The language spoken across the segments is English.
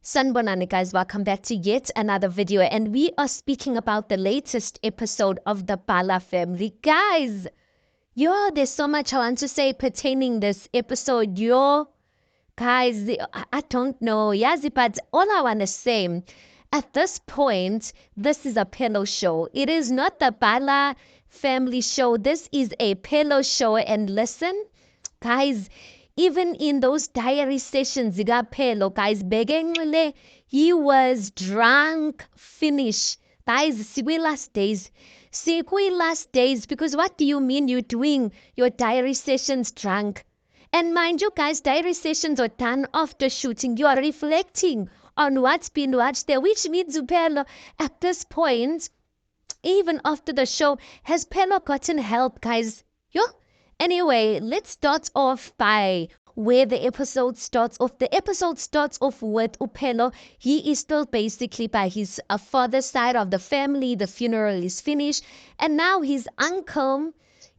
Sanbonani guys, welcome back to yet another video, and we are speaking about the latest episode of the Bala family. Guys, there's so much I want to say pertaining this episode. Guys, I don't know, Yazi, but all I want to say, at this point, this is a Phelo show. It is not the Bala family show. This is a Phelo show, and listen, guys, even in those diary sessions, Phelo, guys, Begengile, he was drunk, finish. Guys, sikwi last days, because what do you mean you're doing your diary sessions drunk? And mind you, guys, diary sessions are done after shooting. You are reflecting on what's been watched there, which means Phelo, at this point, even after the show, has Phelo gotten help, guys? Anyway, let's start off by where the episode starts off. The episode starts off with Phelo. He is still basically by his father's side of the family. The funeral is finished. And now his uncle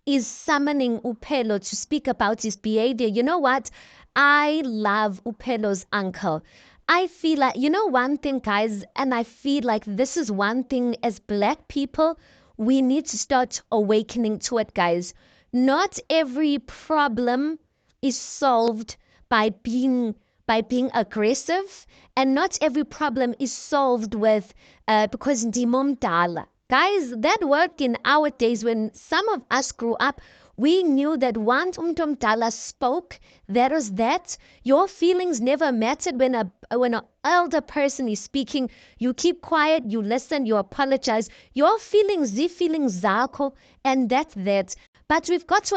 is summoning Phelo to speak about his behavior. You know what? I love Phelo's uncle. I feel like, one thing, guys, and I feel like this is one thing as Black people, we need to start awakening to it, guys. Not every problem is solved by being aggressive, and not every problem is solved with because ndimomdala. Guys, that worked in our days when some of us grew up. We knew that once umtomdala spoke, that was that. Your feelings never mattered when an elder person is speaking. You keep quiet, you listen, you apologize. Your feelings, the feelings zakho, and that's that. But we've got to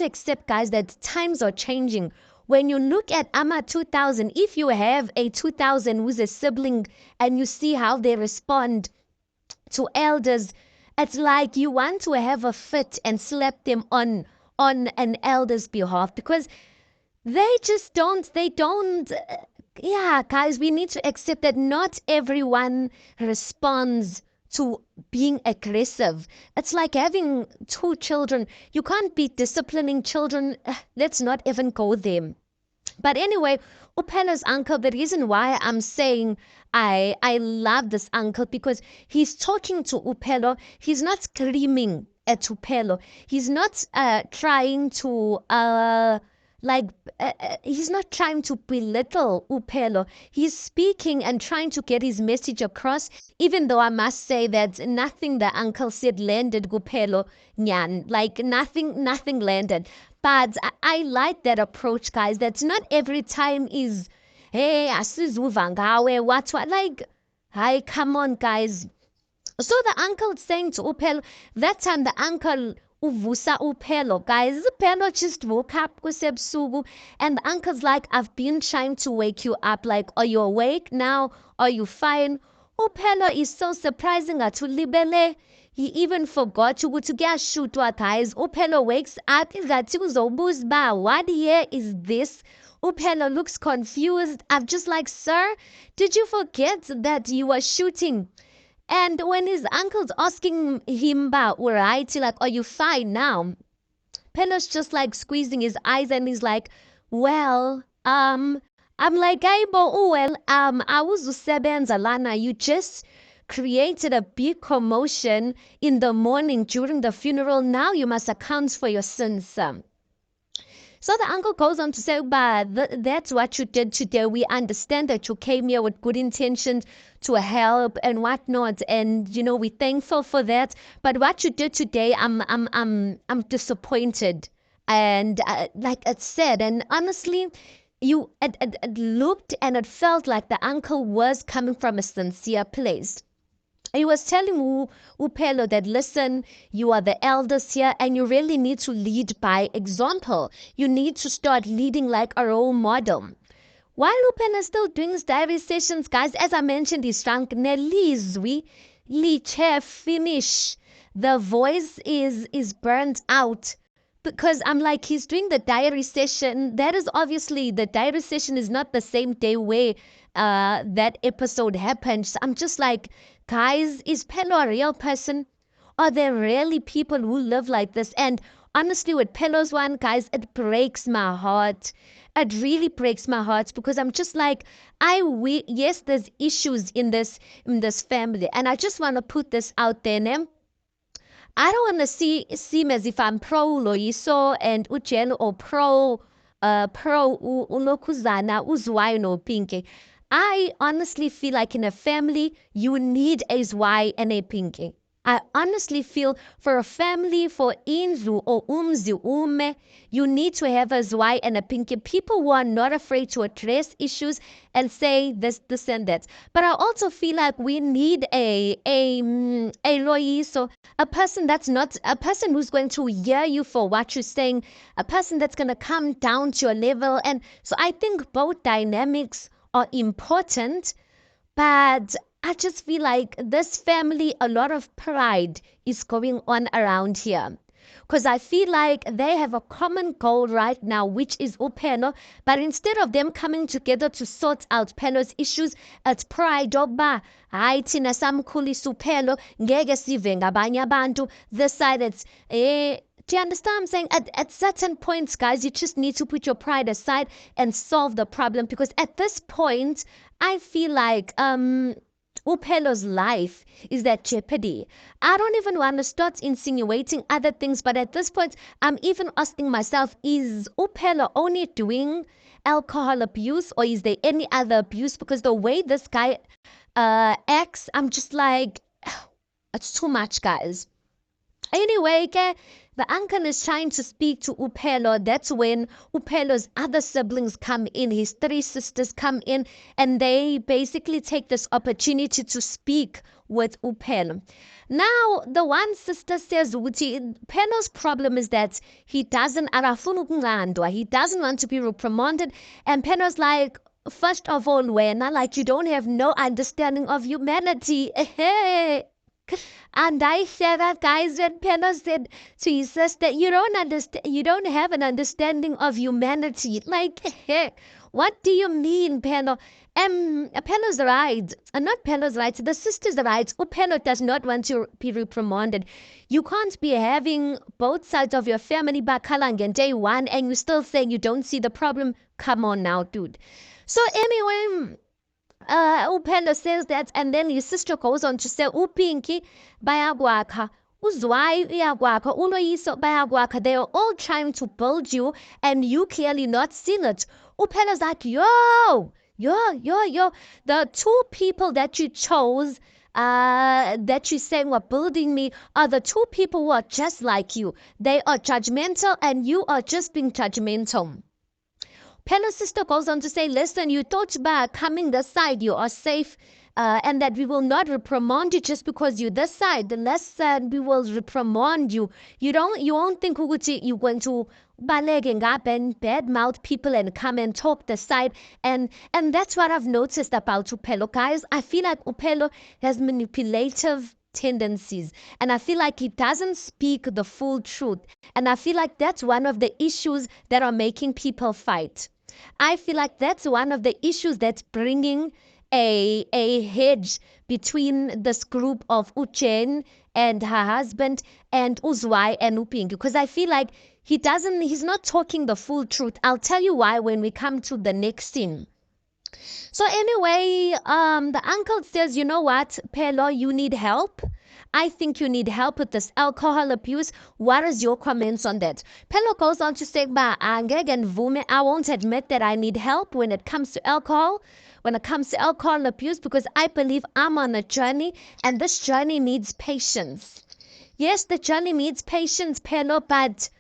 accept, guys, that times are changing. When you look at AMA 2000, if you have a 2000 who's a sibling and you see how they respond to elders, it's like you want to have a fit and slap them on an elder's behalf, because they don't. Yeah, guys, we need to accept that not everyone responds to being aggressive. It's like having two children. You can't be disciplining children. Let's not even go there. But anyway, Phelo's uncle, the reason why I'm saying I love this uncle, because he's talking to Phelo. He's not screaming at Phelo. He's not trying to he's not trying to belittle Phelo. He's speaking and trying to get his message across, even though I must say that nothing the uncle said landed Phelo nyan. Like nothing landed. But I like that approach, guys. That's not every time is, hey, asizuva ngawe, what, like, hi, come on, guys. So the uncle saying to Phelo, that time the uncle uvusa Phelo, guys. Phelo just woke up kusebusuku, and the uncle's like, I've been trying to wake you up. Like, are you awake now? Are you fine? Phelo is so surprising at ulibele. He even forgot to shoot guys. Phelo wakes up, what year is this? Phelo looks confused. I'm just like, sir, did you forget that you were shooting? And when his uncle's asking him about, right, like, are you fine now? Phelo's just like squeezing his eyes, and he's like, well, I'm like, I was usebenza lana. You just created a big commotion in the morning during the funeral. Now you must account for your sins. So the uncle goes on to say, but that's what you did today. We understand that you came here with good intentions to help and whatnot, and we're thankful for that. But what you did today, I'm disappointed, and like it said, and honestly, it looked and it felt like the uncle was coming from a sincere place. He was telling Phelo that, listen, you are the elders here, and you really need to lead by example. You need to start leading like a role model. While Phelo is still doing his diary sessions, guys, as I mentioned, he's drunk. Nelizwi, chair finish. The voice is burnt out. Because I'm like, he's doing the diary session. That is obviously, the diary session is not the same day where that episode happened. So I'm just like, guys, is Phelo a real person? Are there really people who live like this? And Honestly, with Pelo's one, guys, it breaks my heart. It really breaks my heart because I'm just like, yes, there's issues in this family, and I just want to put this out there, ne? I don't want to seem as if I'm pro Loyiso and Uchen or pro Unokuzana, Uzwai no Pinky. I honestly feel like in a family, you need a Zwy and a Pinky. I honestly feel for a family, for Inzu or Umzi Ume, you need to have a Zwy and a Pinky. People who are not afraid to address issues and say this, and that. But I also feel like we need a Loyiso, a person that's not a person who's going to hear you for what you're saying, a person that's going to come down to your level. And so I think both dynamics are important, but I just feel like this family, a lot of pride is going on around here. Because I feel like they have a common goal right now, which is Upeno. But instead of them coming together to sort out Pelo's issues, it's pride oba. Hayi thina samkhulisa uPhelo ngeke sive ngabanye abantu. This side it's do you understand what I'm saying? At certain points, guys, you just need to put your pride aside and solve the problem. Because at this point, I feel like Upelo's life is at jeopardy. I don't even want to start insinuating other things, but at this point, I'm even asking myself, is Upelo only doing alcohol abuse or is there any other abuse? Because the way this guy acts, I'm just like, it's too much, guys. Anyway, the uncle is trying to speak to Upelo. That's when Upelo's other siblings come in. His three sisters come in, and they basically take this opportunity to speak with Upelo. Now, the one sister says, Upelo's problem is that he doesn't want to be reprimanded. And Pelo's like, first of all, like you don't have no understanding of humanity. And I said that, guys, when Pena said to his sister, you don't understand, you don't have an understanding of humanity. Like, heck, what do you mean, Pena? Pena's right. Not Pena's right. The sister's right. Pena does not want to be reprimanded. You can't be having both sides of your family back and day one, and you still saying you don't see the problem. Come on now, dude. So anyway, Upendo says that, and then his sister goes on to say, Upinki, bayakwakha, Uzwai, uyakwakha, Uloyiso, bayakwakha. They are all trying to build you, and you clearly not seen it. Upendo's like, yo. The two people that you chose, that you saying were building me, are the two people who are just like you. They are judgmental, and you are just being judgmental. Pelo's sister goes on to say, listen, you thought by coming this side you are safe, and that we will not reprimand you just because you're this side. The less said we will reprimand you. You won't think you're going to balege up and badmouth people and come and talk the side. And that's what I've noticed about Upelo, guys. I feel like Upelo has manipulative tendencies, and I feel like he doesn't speak the full truth, and I feel like that's one of the issues that are making people fight. I feel like that's one of the issues that's bringing a hedge between this group of Uchen and her husband and Uzwai and Upingi, because I feel like he's not talking the full truth. I'll tell you why when we come to the next scene. So anyway, the uncle says, you know what, Phelo, you need help. I think you need help with this alcohol abuse. What is your comments on that? Phelo goes on to say, I won't admit that I need help when it comes to alcohol. When it comes to alcohol abuse, because I believe I'm on a journey, and this journey needs patience. Yes, the journey needs patience, Phelo, but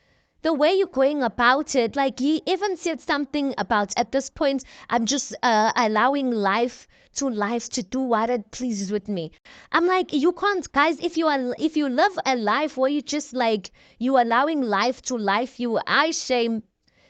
the way you're going about it, like he even said something about, at this point, I'm just allowing life to do what it pleases with me. I'm like, you can't, guys. If you live a life where you just like you allowing life to life you, I shame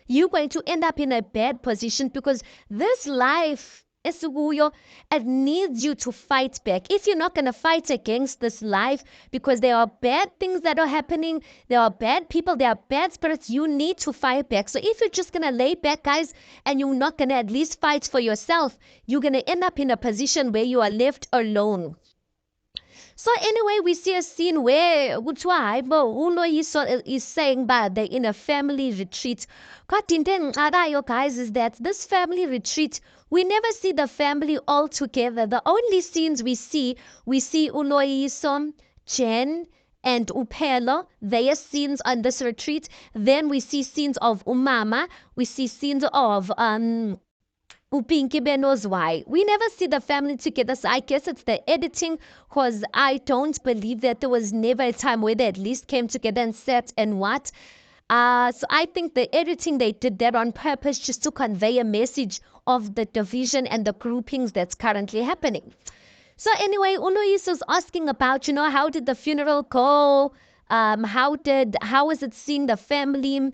you're going to end up in a bad position, because this life esikuyo, it needs you to fight back. If you're not going to fight against this life, because there are bad things that are happening, there are bad people, there are bad spirits, you need to fight back. So if you're just going to lay back, guys, and you're not going to at least fight for yourself, you're going to end up in a position where you are left alone. So anyway, we see a scene where Uloyiso is saying that they're in a family retreat. Guys, is that this family retreat, we never see the family all together. The only scenes we see Uloyiso, Jen, and Upelo. Their scenes on this retreat. Then we see scenes of Umama. We see scenes of Upinkibe knows why. We never see the family together, so I guess it's the editing, because I don't believe that there was never a time where they at least came together and sat and what. So I think the editing, they did that on purpose just to convey a message of the division and the groupings that's currently happening. So anyway, Ulois was asking about, how did the funeral go? How was it seeing the family?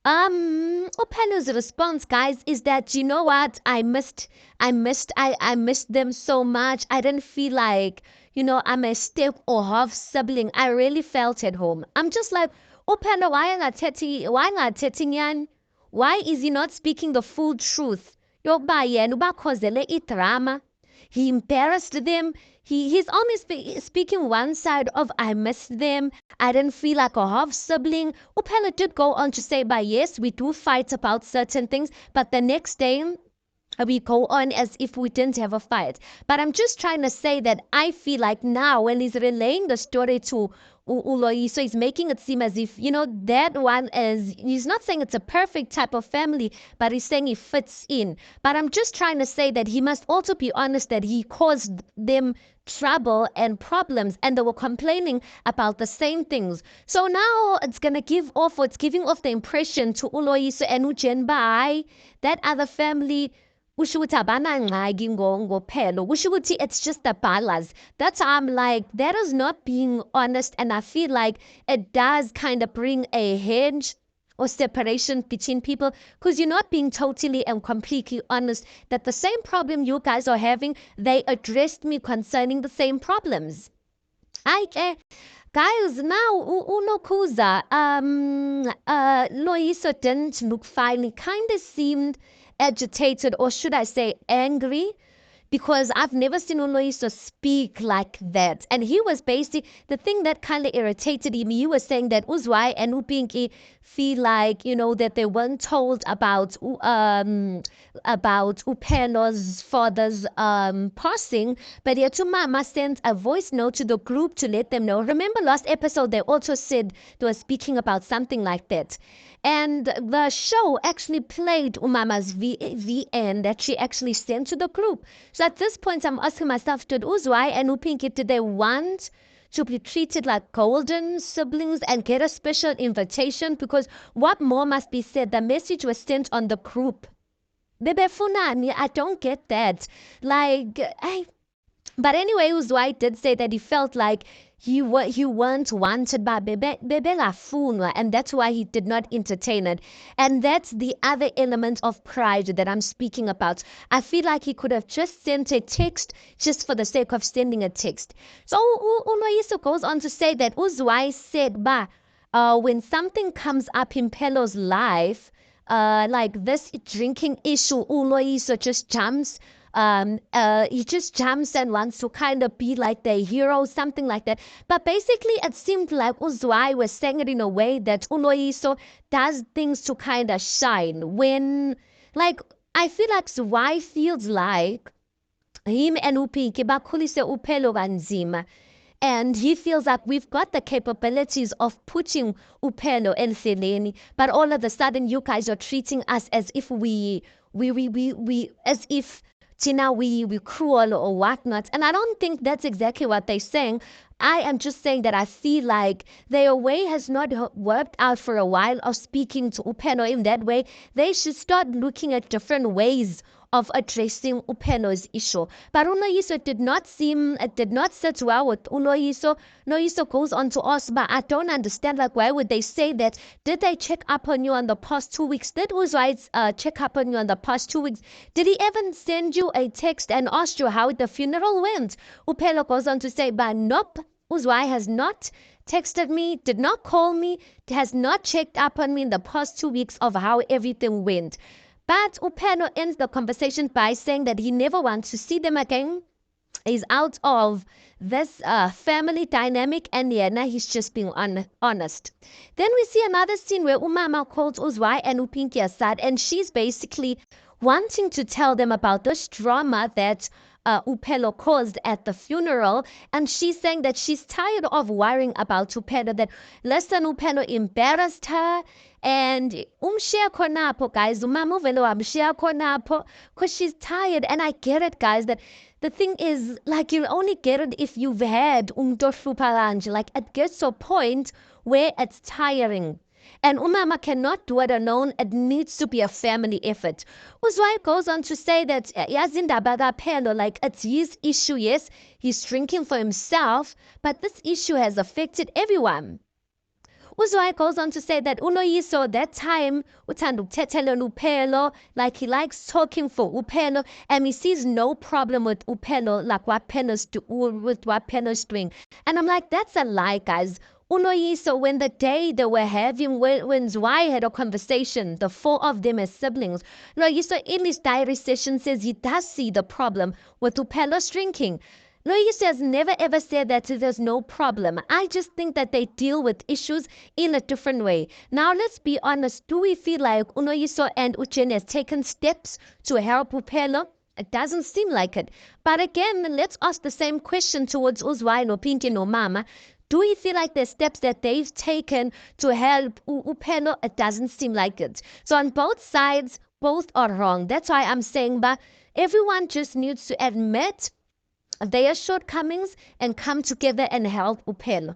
Opelo's response, guys, is that you know what? I missed them so much. I didn't feel like, I'm a step or half sibling. I really felt at home. I'm just like, Opelo, why not yan? Why is he not speaking the full truth? Yokuba yena ubakhozele idrama. He embarrassed them. He's only speaking one side of I missed them. I didn't feel like a half sibling. Upela did go on to say, but yes, we do fight about certain things, but the next day we go on as if we didn't have a fight. But I'm just trying to say that I feel like now when he's relaying the story to Uloi, so he's making it seem as if, that one is, he's not saying it's a perfect type of family, but he's saying he fits in. But I'm just trying to say that he must also be honest that he caused them trouble and problems, and they were complaining about the same things. So now it's giving off the impression to Uloyiso and Ujenbai, that other family, kusho ukuthi abanangxaki ngoPhelo, kusho ukuthi it's just the Balas. That's how I'm like, that is not being honest, and I feel like it does kind of bring a hedge or separation between people, because you're not being totally and completely honest that the same problem you guys are having, they addressed me concerning the same problems. Guys, now uNokhuza, Loyiso didn't look fine. He kind of seemed agitated, or should I say angry, because I've never seen Uloyiso speak like that. And he was basically, the thing that kind of irritated him, he was saying that Uzwai and Upinki feel like, that they weren't told about Upelo's father's passing, but Yatumama sent a voice note to the group to let them know. Remember last episode, they also said they were speaking about something like that. And the show actually played Umama's VN that she actually sent to the group. So at this point, I'm asking myself, did Uzwai and Upinki, did they want to be treated like golden siblings and get a special invitation? Because what more must be said? The message was sent on the group. Bebe Funani, I don't get that. But anyway, Uzwai did say that he felt like he weren't wanted by Bebe Lafunwa, and that's why he did not entertain it. And that's the other element of pride that I'm speaking about. I feel like he could have just sent a text just for the sake of sending a text. So Uloyiso goes on to say that Uzwai said, when something comes up in Phelo's life, like this drinking issue, Uloyiso just jumps. He just jumps and wants to kind of be like the hero, something like that. But basically, it seemed like Uzwai was saying it in a way that Uloyiso does things to kind of shine. When, I feel like Uzwai feels like him and Upinki bakhulise Uphelo kanzima. And he feels like we've got the capabilities of putting Uphelo and Seleni, but all of a sudden you guys are treating us as if as if Tina, we cruel or whatnot. And I don't think that's exactly what they're saying. I am just saying that I feel like their way has not worked out for a while of speaking to Upeno in that way. They should start looking at different ways of addressing Upeno's issue. But Unoyiso did not sit well with Unoyiso. Unoyiso goes on to ask, but I don't understand, why would they say that? Did they check up on you on the past 2 weeks? Did Uzwai check up on you on the past 2 weeks? Did he even send you a text and ask you how the funeral went? Upelo goes on to say, but nope, Uzwai has not texted me, did not call me, has not checked up on me in the past 2 weeks of how everything went. But Upeno ends the conversation by saying that he never wants to see them again. He's out of this family dynamic, and yeah, now he's just being honest. Then we see another scene where umama calls Uzwai and Upinki aside, and she's basically wanting to tell them about this drama that Upelo caused at the funeral, and she's saying that she's tired of worrying about Upelo, that listen, Upelo embarrassed her, and umshiya khonapho, guys, umama uvele wamshiya khonapho, because she's tired. And I get it, guys, that the thing is, like, you'll only get it if you've had umto like, it gets to a point where it's tiring. And umama cannot do it alone. It needs to be a family effort. Uzwai goes on to say that yazindaba kaPhelo, like, it's his issue. Yes, he's drinking for himself, but this issue has affected everyone. Uzwai goes on to say that unoyiso that time uthanda ukuthethela uPhelo, like, he likes talking for uPhelo, and he sees no problem with uPhelo, like what Phelo's doing. And I'm like, that's a lie, guys. Unoyiso, when the day they were having, when Zwei had a conversation, the four of them as siblings, Unoyiso in his diary session says he does see the problem with uPhelo's drinking. Lois has never ever said that there's no problem. I just think that they deal with issues in a different way. Now, let's be honest. Do we feel like Unoyiso and Uchen has taken steps to help Upelo? It doesn't seem like it. But again, let's ask the same question towards Uzwai no Pinki no Mama. Do we feel like there's steps that they've taken to help Upelo? It doesn't seem like it. So on both sides, both are wrong. That's why I'm saying, but everyone just needs to admit their shortcomings and come together and help Upelo.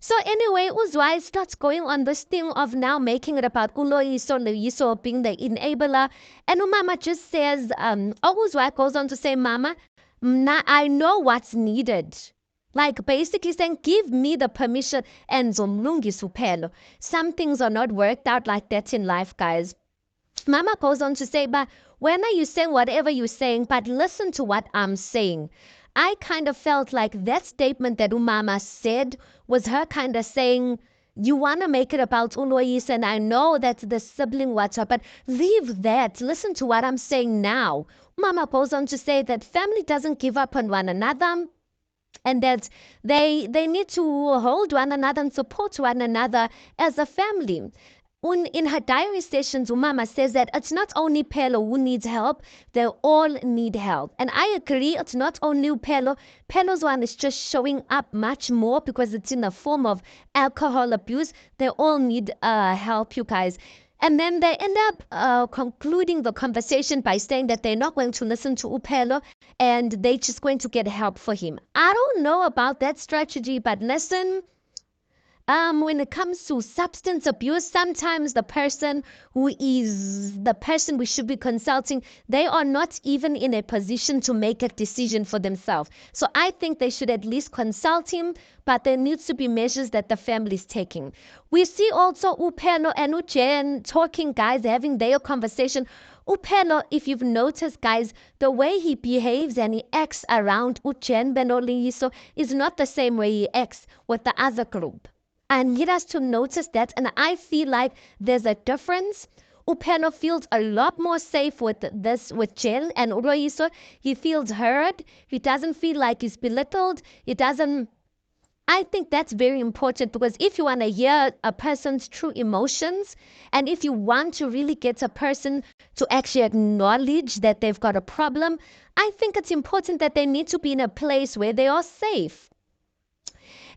So anyway, Uzwai starts going on this thing of now making it about Loyiso being the enabler. And Umama just says, Uzwai goes on to say, Mama, I know what's needed. Like, basically saying, give me the permission and zomlungis Upelo. Some things are not worked out like that in life, guys. Mama goes on to say, but when are you saying whatever you're saying, but listen to what I'm saying. I kind of felt like that statement that Umama said was her kind of saying, you want to make it about Ulois, and I know that the sibling WhatsApp, but leave that. Listen to what I'm saying now. Umama goes on to say that family doesn't give up on one another, and that they need to hold one another and support one another as a family. In her diary sessions, Umama says that it's not only Phelo who needs help, they all need help. And I agree, it's not only Phelo. Phelo's one is just showing up much more because it's in the form of alcohol abuse. They all need help, you guys. And then they end up concluding the conversation by saying that they're not going to listen to Upelo and they're just going to get help for him. I don't know about that strategy, but listen, when it comes to substance abuse, sometimes the person who is the person we should be consulting, they are not even in a position to make a decision for themselves. So I think they should at least consult him, but there needs to be measures that the family is taking. We see also Upelo and Uchen talking, guys, having their conversation. Upelo, if you've noticed, guys, the way he behaves and he acts around Uchen Benoliso is not the same way he acts with the other group. I need us to notice that, and I feel like there's a difference. Upelo feels a lot more safe with Jen and Uroiso. He feels heard. He doesn't feel like he's belittled. He doesn't. I think that's very important, because if you want to hear a person's true emotions, and if you want to really get a person to actually acknowledge that they've got a problem, I think it's important that they need to be in a place where they are safe.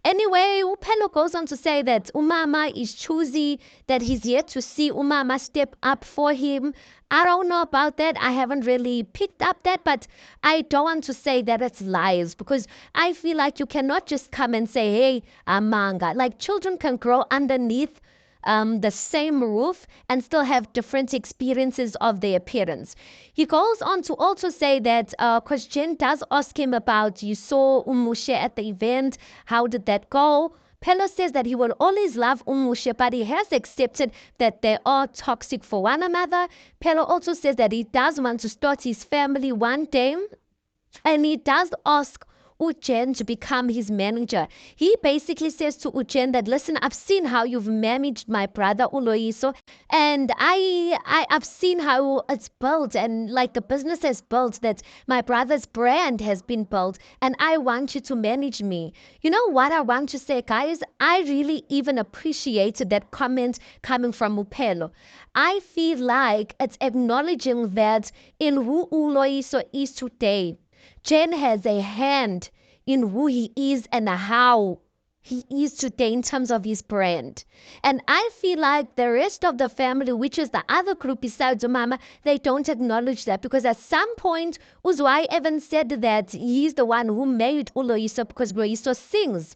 Anyway, Upelo goes on to say that Umama is choosy, that he's yet to see Umama step up for him. I don't know about that. I haven't really picked up that, but I don't want to say that it's lies, because I feel like you cannot just come and say, hey, manga. Like, children can grow underneath the same roof and still have different experiences of their parents. He goes on to also say that because Jen does ask him about, you saw Umushe at the event, how did that go? Phelo says that he will always love Umushe, but he has accepted that they are toxic for one another. Phelo also says that he does want to start his family one day, and he does ask Ujen to become his manager. He basically says to Ujen that, listen, I've seen how you've managed my brother Uloiso, and I've seen how it's built, and like the business has built, that my brother's brand has been built, and I want you to manage me. You know what I want to say, guys? I really even appreciated that comment coming from Upelo. I feel like it's acknowledging that in who Uloiso is today, Jen has a hand in who he is and how he is today in terms of his brand. And I feel like the rest of the family, which is the other group besides Umama, they don't acknowledge that, because at some point, Uzwai even said that he's the one who made Uloiso because Uloiso sings.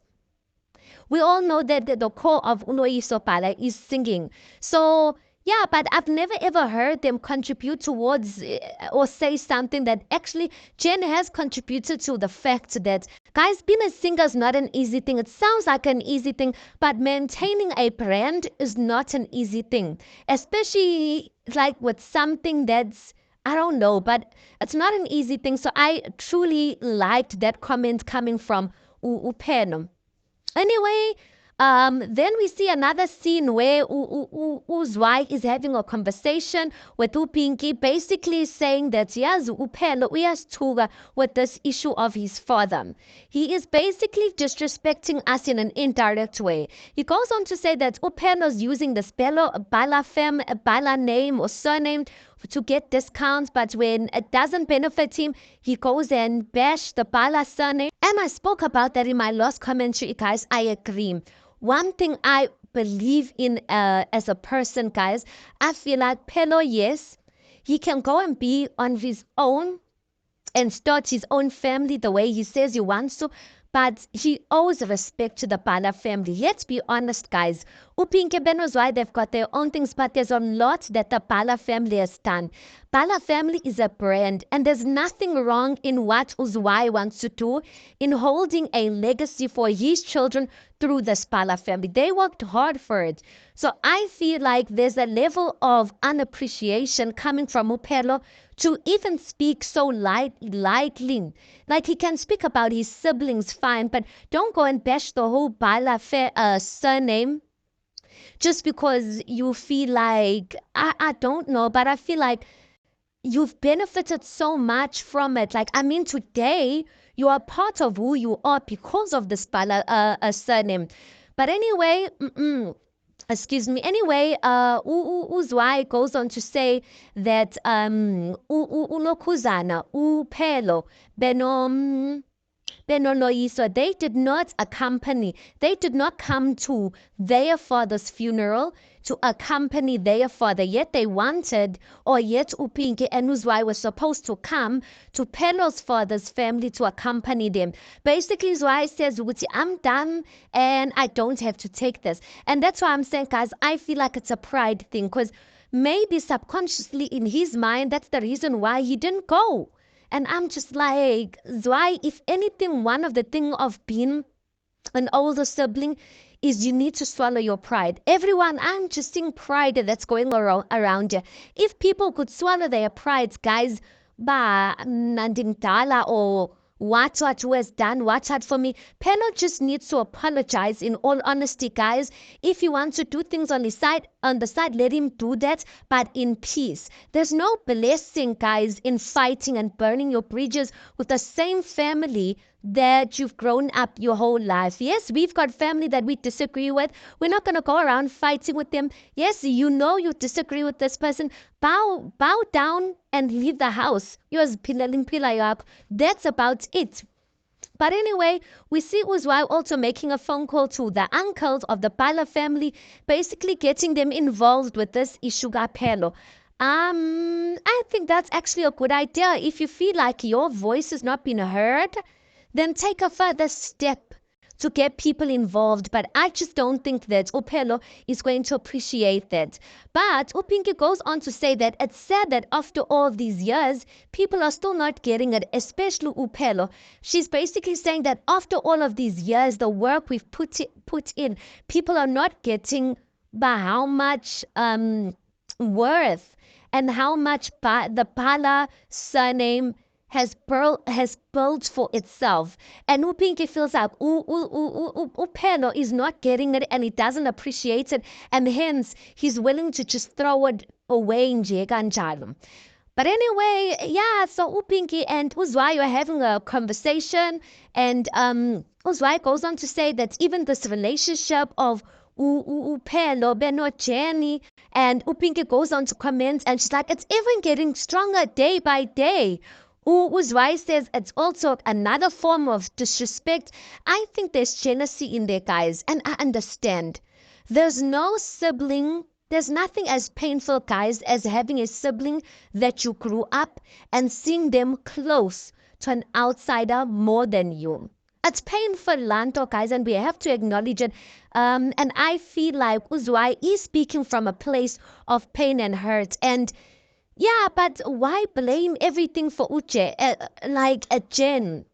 We all know that the core of Uloiso Bala is singing. So yeah, but I've never ever heard them contribute towards or say something that actually Jen has contributed to the fact that, guys, being a singer is not an easy thing. It sounds like an easy thing, but maintaining a brand is not an easy thing, especially like with something that's, I don't know, but it's not an easy thing. So I truly liked that comment coming from Upeno. Anyway, then we see another scene where Uzwai is having a conversation with Upinki, basically saying that yes, Upelo uyasithuka with this issue of his father. He is basically disrespecting us in an indirect way. He goes on to say that Upelo's using the Bala name or surname to get discounts, but when it doesn't benefit him, he goes and bash the Bala surname. And I spoke about that in my last commentary, guys. I agree. One thing I believe in as a person, guys, I feel like Phelo, yes, he can go and be on his own and start his own family the way he says he wants to, but he owes respect to the Bala family. Let's be honest, guys. Upinke Benozwai, they've got their own things, but there's a lot that the Bala family has done. Bala family is a brand, and there's nothing wrong in what Uzwai wants to do in holding a legacy for his children through the Bala family. They worked hard for it. So I feel like there's a level of unappreciation coming from Upelo to even speak so lightly. Like, he can speak about his siblings fine, but don't go and bash the whole Bala surname just because you feel like, I don't know, but I feel like you've benefited so much from it. Like, I mean, today you are part of who you are because of this Bala surname. But anyway, excuse me. Anyway, Uzwai goes on to say that Ulokuzana, Upelo, Benom. Benoloiso, they did not come to their father's funeral to accompany their father, yet they wanted, or yet Upinki and Uzwai were supposed to come to Pelo's father's family to accompany them. Basically, Uzwai says, I'm done and I don't have to take this. And that's why I'm saying, guys, I feel like it's a pride thing, because maybe subconsciously in his mind, that's the reason why he didn't go. And I'm just like, Zwei, if anything, one of the thing of being an older sibling is you need to swallow your pride. Everyone, I'm just seeing pride that's going around you. If people could swallow their prides, guys, ba nandimdala or what was done, what had for me. Phelo just needs to apologize. In all honesty, guys, if he wants to do things on the side, let him do that, but in peace. There's no blessing, guys, in fighting and burning your bridges with the same family that you've grown up your whole life. Yes, we've got family that we disagree with. We're not going to go around fighting with them. Yes, you know you disagree with this person. Bow down and leave the house. That's about it. But anyway, we see Uzwai also making a phone call to the uncles of the Bala family, basically getting them involved with this issue Phelo. I think that's actually a good idea. If you feel like your voice has not been heard, then take a further step to get people involved. But I just don't think that Upelo is going to appreciate that. But Upinki goes on to say that it's sad that after all these years, people are still not getting it, especially Upelo. She's basically saying that after all of these years, the work we've put in, people are not getting by how much worth and how much the Bala surname has built for itself. And Upinki feels like Upelo is not getting it and he doesn't appreciate it, and hence he's willing to just throw it away nje kanjalo. But anyway, yeah, so Upinki and Uzwai are having a conversation, and Uzwai goes on to say that even this relationship of Upelo, Beno, Jenny, and Upinki goes on to comment, and she's like, it's even getting stronger day by day. Uzwai says it's also another form of disrespect. I think there's jealousy in there, guys, and I understand. There's no sibling. There's nothing as painful, guys, as having a sibling that you grew up and seeing them close to an outsider more than you. It's painful, Lanto, guys, and we have to acknowledge it. And I feel like Uzwai is speaking from a place of pain and hurt. And yeah, but why blame everything for Uche, like a Jen?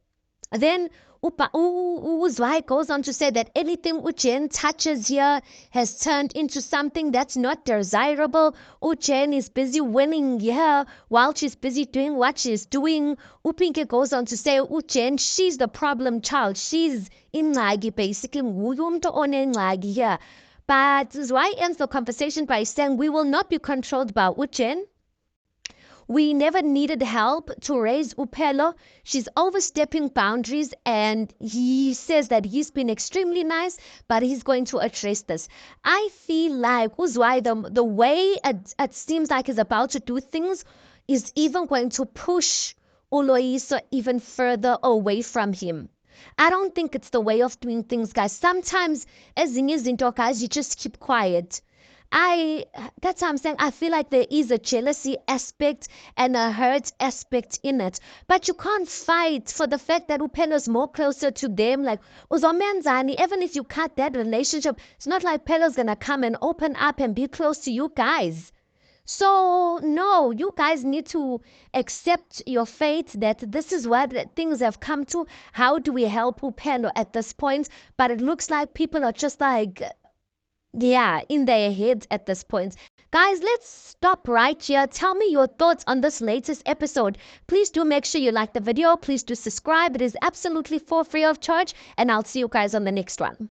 Then Uzwai goes on to say that anything Uchen touches here has turned into something that's not desirable. Uchen is busy winning here while she's busy doing what she's doing. Upinke goes on to say Uchen, she's the problem child. She's ingxaki basically. Nguye umuntu onengxaki here. But Uzwai ends the conversation by saying we will not be controlled by Uchen. We never needed help to raise Upelo. She's overstepping boundaries, and he says that he's been extremely nice, but he's going to address this. I feel like Uzwai, the way it seems like he's about to do things is even going to push Uloiso even further away from him. I don't think it's the way of doing things, guys. Sometimes, as izinto, guys, you just keep quiet. That's what I'm saying. I feel like there is a jealousy aspect and a hurt aspect in it. But you can't fight for the fact that Upelo's more closer to them. Like, uzomenzani, even if you cut that relationship, it's not like Pelo's gonna come and open up and be close to you guys. So, no, you guys need to accept your fate that this is what things have come to. How do we help Upelo at this point? But it looks like people are just like, yeah, in their heads at this point. Guys, let's stop right here. Tell me your thoughts on this latest episode. Please do make sure you like the video. Please do subscribe. It is absolutely for free of charge. And I'll see you guys on the next one.